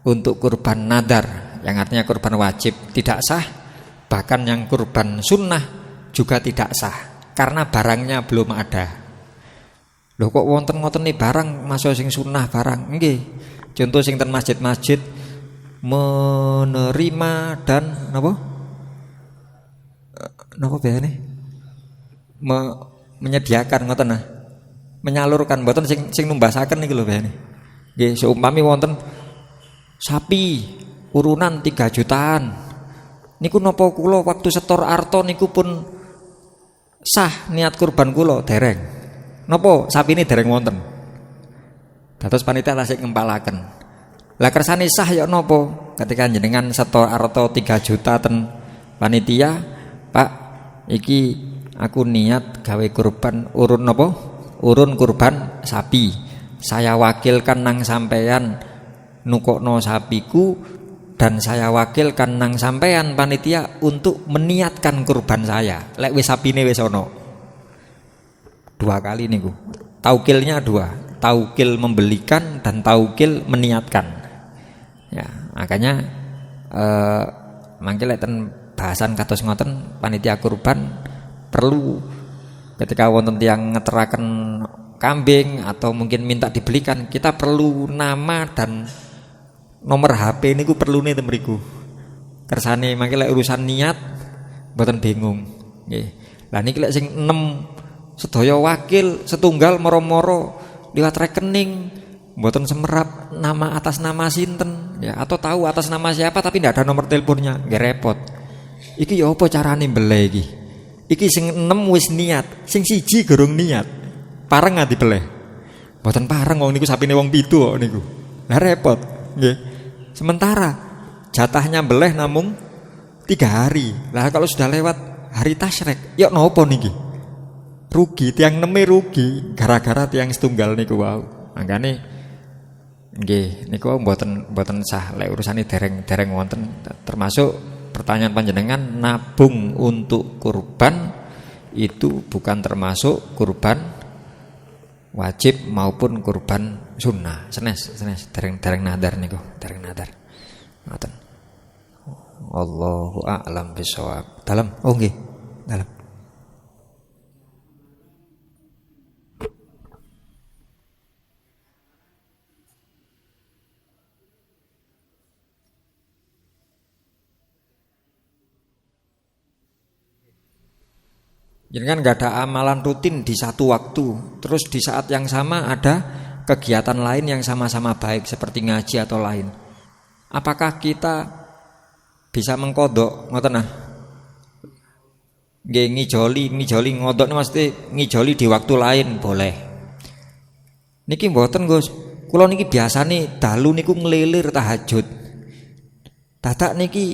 Speaker 1: untuk kurban nadar yang artinya kurban wajib tidak sah, bahkan yang kurban sunnah juga tidak sah karena barangnya belum ada. Loh kok wonten ngoten nih barang masuk sing sunnah barang? Nggih. Contoh sing ten masjid-masjid menerima dan napa? Napa bayane? Menyediakan ngoten nah. Menyalurkan mboten sing numbasaken niki lho bayane. Nggih, seumpami wonten sapi urunan 3 jutaan. Niku napa kula waktu setor arta niku pun sah niat kurban kula dereng. Napa sapine dereng wonten. Dados panitia tasik ngempalaken. Lah kersane sah ya napa? Ketika jenengan setor arta 3 juta ten panitia, Pak, iki aku niat gawe kurban urun napa? Urun kurban sapi. Saya wakilkan nang sampeyan nukokno sapiku dan saya wakilkan nang sampeyan panitia untuk meniatkan kurban saya. Lek wis sapine wis ana. 2 kali niku. Taukilnya 2. Taukil membelikan dan taukil meniatkan. Ya, makanya mangke lek ten bahasan kados ngoten panitia kurban perlu ketika wonten tiyang ngeteraken kambing atau mungkin minta dibelikan, kita perlu nama dan nomor HP niku perlune ten mriku. Kersane mangke lek urusan niat mboten bingung. Nggih. Lah niki lek sing 6 sedaya wakil setunggal moro-moro liwat rekening mboten semerap nama atas nama sinten ya, atau tahu atas nama siapa tapi tidak ada nomor teleponnya, nggih repot. Iki ya apa carane mbeleh iki? Iki sing 6 wis niat, sing 1 gorong niat. Pareng nganti beleh. Mboten pareng wong niku sapine wong 7 kok niku. Lah repot, nggih. Sementara jatahnya beleh namung 3 hari. Lah kalau sudah lewat hari tasyrik, ya nopo niki? Rugi, tiang 6 rugi gara-gara tiang setunggal niku wau. Mangkane nggih niku mboten sah lek urusane dereng wonten, termasuk pertanyaan panjenengan nabung untuk kurban itu bukan termasuk kurban wajib maupun kurban sunnah. Senes dereng nadar niku, dereng nadar. Ngoten. Allahu a'lam bishawab. Dalam, oh nggih, dalam. Jadi kan nggak ada amalan rutin di satu waktu, terus di saat yang sama ada kegiatan lain yang sama-sama baik seperti ngaji atau lain. Apakah kita bisa mengkodok ngoten nah? Nggih ngijoli ngodok mesti ngijoli di waktu lain boleh. Niki mboten Gus. Kula niki biasane dalu niku ngelilir tahajud. Dadak niki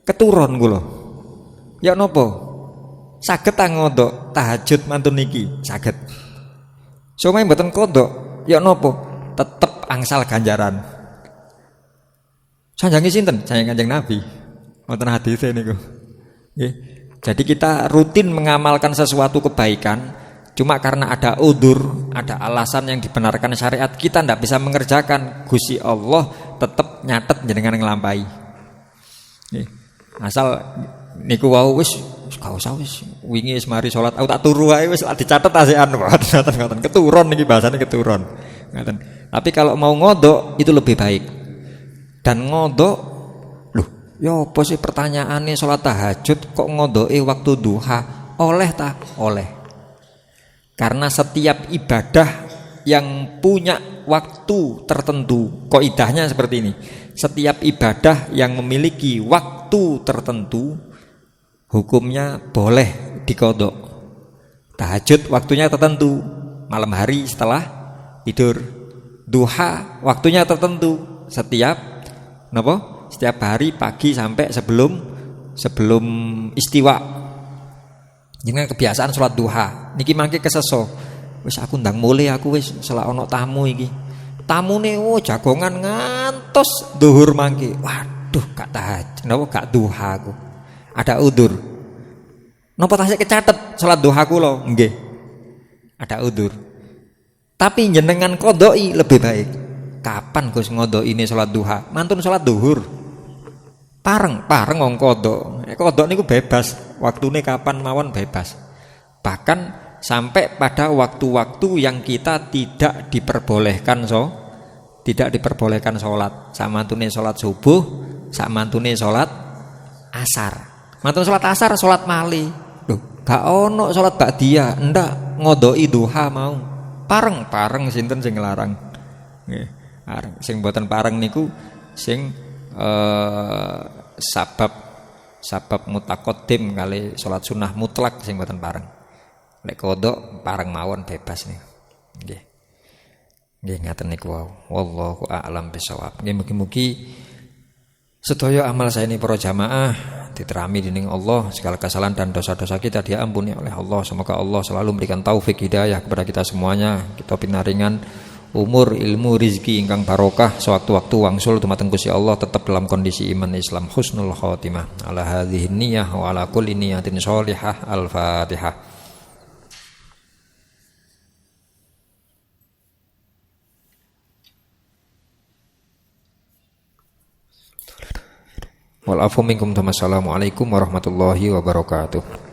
Speaker 1: keturun kula. Ya napa? Saged ta ngodok tahajud mantun niki, saged. Somae mboten kodok, ya napa? Tetep angsal ganjaran. Sanjange sinten? Sanjang Kanjeng Nabi. Wonten hadise niku. Nggih. Jadi kita rutin mengamalkan sesuatu kebaikan, cuma karena ada udzur, ada alasan yang dibenarkan syariat, kita ndak bisa mengerjakan. Gusti Allah tetep nyatet jenengan nglampahi. Nggih. Asal niku wau wis gak usah wis wingi wis mari salat aku tak turu wae wis dicatet asean ngoten keturun niki bahasane keturun ngoten. Tapi kalau mau ngodok itu lebih baik. Dan ngodok loh ya apa sih pertanyaannya salat tahajud kok ngodoke waktu duha oleh ta? Oleh. Karena setiap ibadah yang punya waktu tertentu, kaidahnya seperti ini. Setiap ibadah yang memiliki waktu tertentu hukumnya boleh dikodok. Tahajud waktunya tertentu, malam hari setelah tidur. Duha waktunya tertentu, setiap hari pagi sampai sebelum istiwa. Jangan kebiasaan sholat duha. Niki mangke keseso. Wis aku ndang mulai aku wis selak ono tamu iki. Tamune jagongan ngantos duhur mangke. Waduh, gak tahajud, gak duha aku. Ada udzur. Napa tasih kecatet salat duha kula? Nggih. Ada udzur. Tapi jenengan qodoi lebih baik. Kapan Gus ngodokine salat duha? Mantun salat duhur. Pareng wong kodok. Kodok niku bebas, waktune kapan mawon bebas. Bahkan sampai pada waktu-waktu yang kita tidak diperbolehkan salat. Samantune salat subuh, samantune salat asar. Mantun salat asar, salat mali. Loh, gak ono salat ba'diyah, ndak ngodoki duha mau. Pareng sinten sing nglarang? Nggih, pareng. Sing mboten pareng niku sing sabab mutaqaddim kali salat sunah mutlak sing mboten pareng. Lek kodok pareng mawon bebas nih. Nggih. Nggih ngaten niku wau. Wallahu a'lam bishawab. Nggih mugi-mugi Sedaya amal saya ini para jamaah diterami dening Allah, segala kesalahan dan dosa-dosa kita diampuni oleh Allah. Semoga Allah selalu memberikan taufik hidayah kepada kita semuanya. Kita pinaringan umur, ilmu, rizki ingkang barokah, sewaktu-waktu wangsul dumateng Gusti Allah tetap dalam kondisi iman Islam, husnul khotimah. Ala hadhihi niyyah wa ala kulli niyatin sholihah. Al-Fatihah. Wal afu minkum. Assalamualaikum warahmatullahi wabarakatuh.